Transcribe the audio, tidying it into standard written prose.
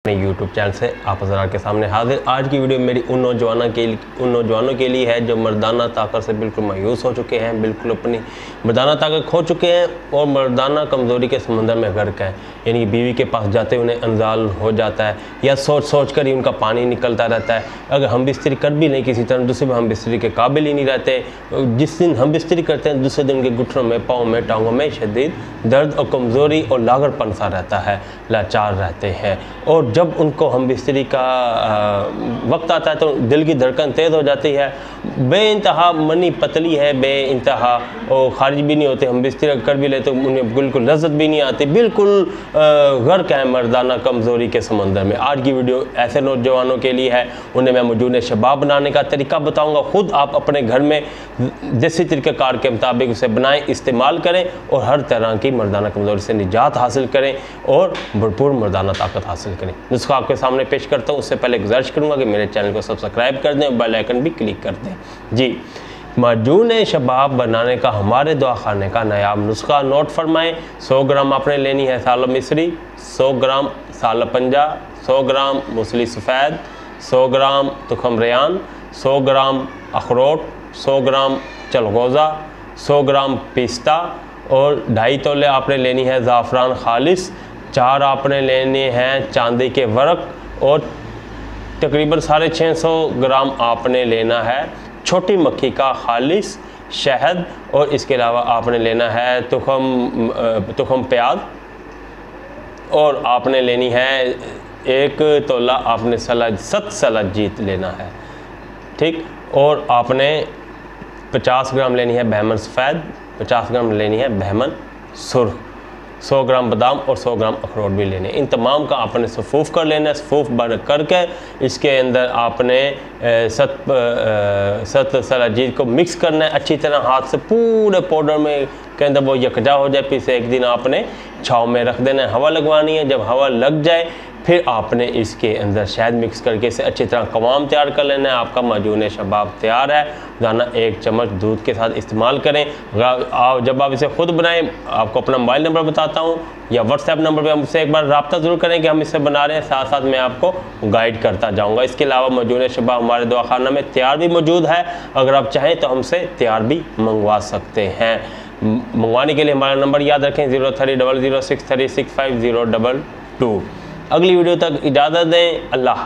अपने YouTube channel से आप हज़रात के सामने हाजिर। आज की वीडियो मेरी उन नौजवानों के लिए है जो मर्दाना ताकत से बिल्कुल मायूस हो चुके हैं, बिल्कुल अपनी मर्दाना ताकत खो चुके हैं और मर्दाना कमज़ोरी के समंदर में गर्क हैं। यानी कि बीवी के पास जाते उन्हें अंजाल हो जाता है या सोच कर ही उनका पानी निकलता रहता है। अगर हम बिस्तरी कर भी नहीं किसी तरह, दूसरे हम बिस्तरी के काबिल ही नहीं रहते। जिस दिन हम बिस्तरी करते हैं दूसरे दिन उनके घुटनों में, पाँव में, टांगों में शदीद दर्द और कमज़ोरी और लागरपन सा रहता है, लाचार रहते हैं। और जब उनको हम बिस्तरी का वक्त आता है तो दिल की धड़कन तेज़ हो जाती है, बेइंतहा मनी पतली है, बेइंतहा और खारिज भी नहीं होते। हम बिस्तरी कर भी लेते तो उन्हें बिल्कुल लज्जत भी नहीं आती, बिल्कुल गर्क है मर्दाना कमज़ोरी के समंदर में। आज की वीडियो ऐसे नौजवानों के लिए है, उन्हें मैं मौजूद शबाब बनाने का तरीका बताऊँगा। ख़ुद आप अपने घर में जैसे तरीक़ाकार के मुताबिक उसे बनाएँ, इस्तेमाल करें और हर तरह की मर्दाना कमज़ोरी से निजात हासिल करें और भरपूर मर्दाना ताकत हासिल करें। नुस्खा आपके सामने पेश करता हूँ। उससे पहले गुजारिश करूँगा कि मेरे चैनल को सब्सक्राइब कर दें और बेल आइकन भी क्लिक कर दें। जी, माजून शबाब बनाने का हमारे दवाखाने का नायाब नुस्खा नोट फरमाएँ। 100 ग्राम आपने लेनी है साल मिस्री, 100 ग्राम साल पंजा, 100 ग्राम मूसली सफ़ेद, 100 ग्राम तुखम रेहान, 100 ग्राम अखरोट, 100 ग्राम चलगोज़ा, 100 ग्राम पिस्ता और 2.5 तोले आपने लेनी है ज़ाफ़रान खालिस। 4 आपने लेने हैं चांदी के वर्क और तकरीबन 650 ग्राम आपने लेना है छोटी मक्खी का खालिस शहद। और इसके अलावा आपने लेना है तुखम प्याज और आपने लेनी है 1 तोला आपने सलाजीत लेना है, ठीक। और आपने 50 ग्राम लेनी है बहमन सफ़ेद, 50 ग्राम लेनी है बहमन सुर्ख, 100 ग्राम बादाम और 100 ग्राम अखरोट भी लेने। इन तमाम का आपने सफ़ूफ़ कर लेना है। सफ़ूफ़ भर करके इसके अंदर आपने सत सलाजीत को मिक्स करना है अच्छी तरह हाथ से, पूरे पाउडर में के अंदर वो यकजा हो जाए। फिर से एक दिन आपने छाँव में रख देना है, हवा लगवानी है। जब हवा लग जाए फिर आपने इसके अंदर शहद मिक्स करके इसे अच्छी तरह कवाम तैयार कर लेना है। आपका माजून शबाब तैयार है। रोज़ाना 1 चम्मच दूध के साथ इस्तेमाल करें। जब आप इसे ख़ुद बनाएं, आपको अपना मोबाइल नंबर बताता हूं या व्हाट्सएप नंबर पे हमसे एक बार रब्ता ज़रूर करें कि हम इसे बना रहे हैं, साथ साथ मैं आपको गाइड करता जाऊँगा। इसके अलावा माजून शबाब हमारे दवाखाना में तैयार भी मौजूद है। अगर आप चाहें तो हमसे तैयार भी मंगवा सकते हैं। मंगवाने के लिए हमारा नंबर याद रखें 030006365022। अगली वीडियो तक इजाज़त दें। अल्लाह।